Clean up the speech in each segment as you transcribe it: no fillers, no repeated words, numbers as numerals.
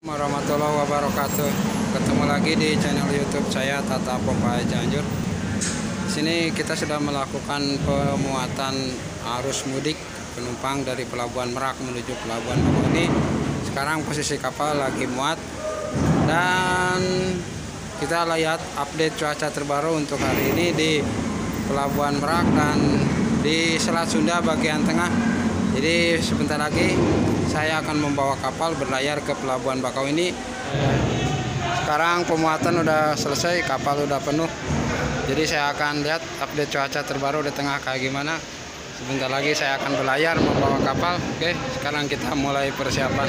Warahmatullahi wabarakatuh. Ketemu lagi di channel YouTube saya Tata Pompa Cianjur. Sini kita sudah melakukan pemuatan arus mudik penumpang dari Pelabuhan Merak menuju Pelabuhan Bakauheni. Sekarang posisi kapal lagi muat dan kita lihat update cuaca terbaru untuk hari ini di Pelabuhan Merak dan di Selat Sunda bagian tengah. Jadi sebentar lagi saya akan membawa kapal berlayar ke Pelabuhan Bakauheni. Sekarang pemuatan udah selesai, kapal udah penuh. Jadi saya akan lihat update cuaca terbaru di tengah kayak gimana. Sebentar lagi saya akan berlayar membawa kapal. Oke, sekarang kita mulai persiapan.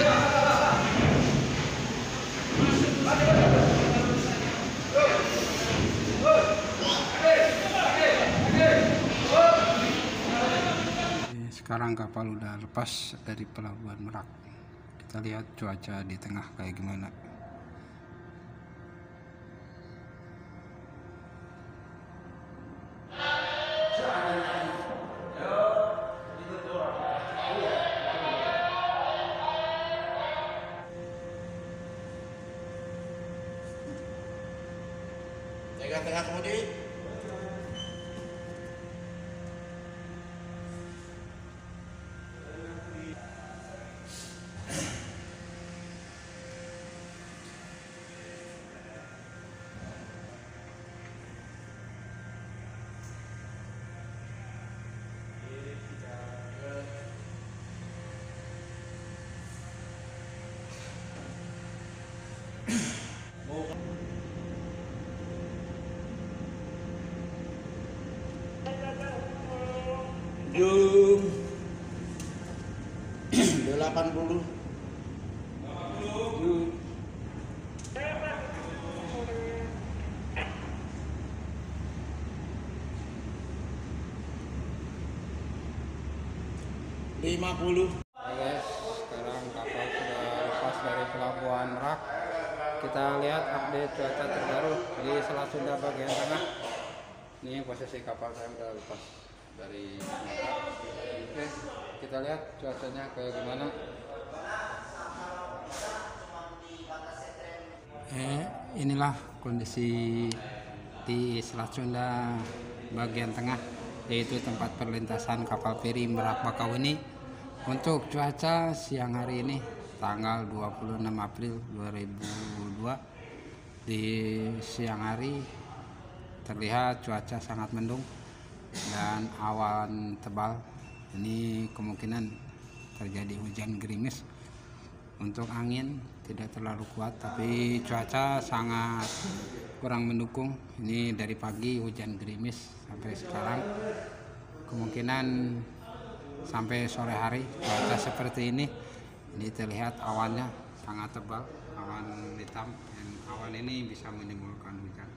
Sekarang kapal udah lepas dari Pelabuhan Merak. Kita lihat cuaca di tengah kayak gimana. Jaga tengah kemudi. Jum 80. Jum 50. Guys, sekarang kapal sudah lepas dari Pelabuhan Merak. Kita lihat update cuaca terbaru di Selat Sunda bagian tengah. Ini posisi kapal saya sudah lepas dari Merak. Oke, kita lihat cuacanya kayak gimana. Inilah kondisi di Selat Sunda bagian tengah, yaitu tempat perlintasan kapal feri Merak Bakauheni. Untuk cuaca siang hari ini tanggal 26 April 2002 di siang hari terlihat cuaca sangat mendung dan awan tebal. Ini kemungkinan terjadi hujan gerimis. Untuk angin tidak terlalu kuat, tapi cuaca sangat kurang mendukung. Ini dari pagi hujan gerimis sampai sekarang. Kemungkinan sampai sore hari cuaca seperti ini. Ini terlihat awannya sangat tebal, awan hitam, dan awan ini bisa menimbulkan hujan.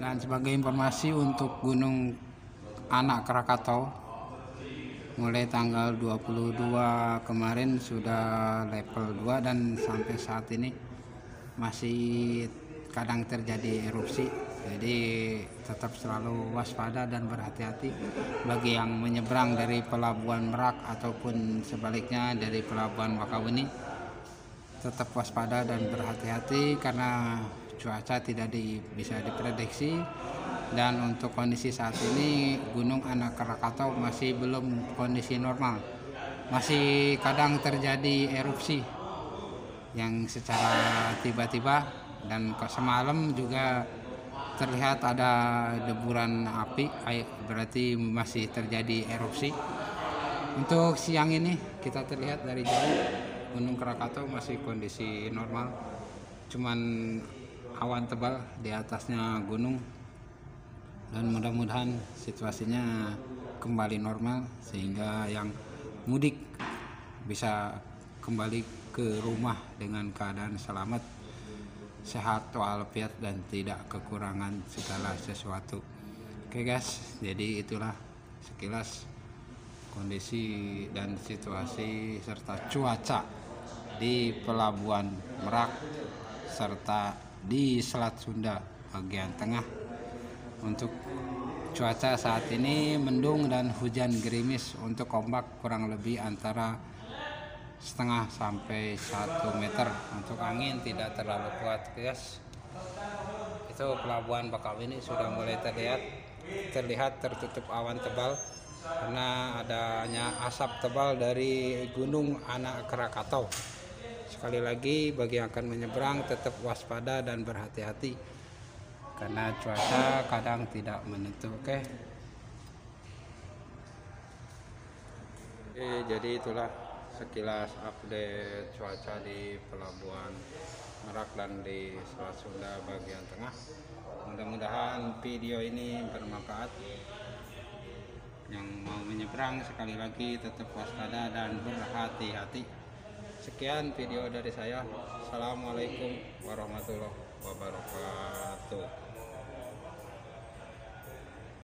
Dan sebagai informasi untuk Gunung Anak Krakatau, mulai tanggal 22 kemarin sudah level 2 dan sampai saat ini masih kadang terjadi erupsi. Jadi tetap selalu waspada dan berhati-hati bagi yang menyeberang dari Pelabuhan Merak ataupun sebaliknya dari Pelabuhan Bakauheni. Tetap waspada dan berhati-hati karena cuaca tidak bisa diprediksi. Dan untuk kondisi saat ini Gunung Anak Krakatau masih belum kondisi normal, masih kadang terjadi erupsi yang secara tiba-tiba, dan semalam juga terlihat ada deburan api, berarti masih terjadi erupsi. Untuk siang ini kita terlihat dari jauh Gunung Krakatau masih kondisi normal, cuman awan tebal di atasnya gunung, dan mudah-mudahan situasinya kembali normal sehingga yang mudik bisa kembali ke rumah dengan keadaan selamat, sehat walafiat, dan tidak kekurangan segala sesuatu. Oke guys, jadi itulah sekilas kondisi dan situasi serta cuaca di Pelabuhan Merak serta di Selat Sunda bagian tengah. Untuk cuaca saat ini mendung dan hujan gerimis. Untuk ombak kurang lebih antara setengah sampai 1 meter. Untuk angin tidak terlalu kuat, guys. Itu pelabuhan Bakauheni sudah mulai terlihat tertutup awan tebal karena adanya asap tebal dari Gunung Anak Krakatau. Sekali lagi, bagi yang akan menyeberang tetap waspada dan berhati-hati karena cuaca kadang tidak menentu. Oke, jadi itulah sekilas update cuaca di Pelabuhan Merak dan di Selat Sunda bagian tengah. Mudah-mudahan video ini bermanfaat. Yang mau menyeberang sekali lagi tetap waspada dan berhati-hati. Sekian video dari saya. Assalamualaikum warahmatullahi wabarakatuh.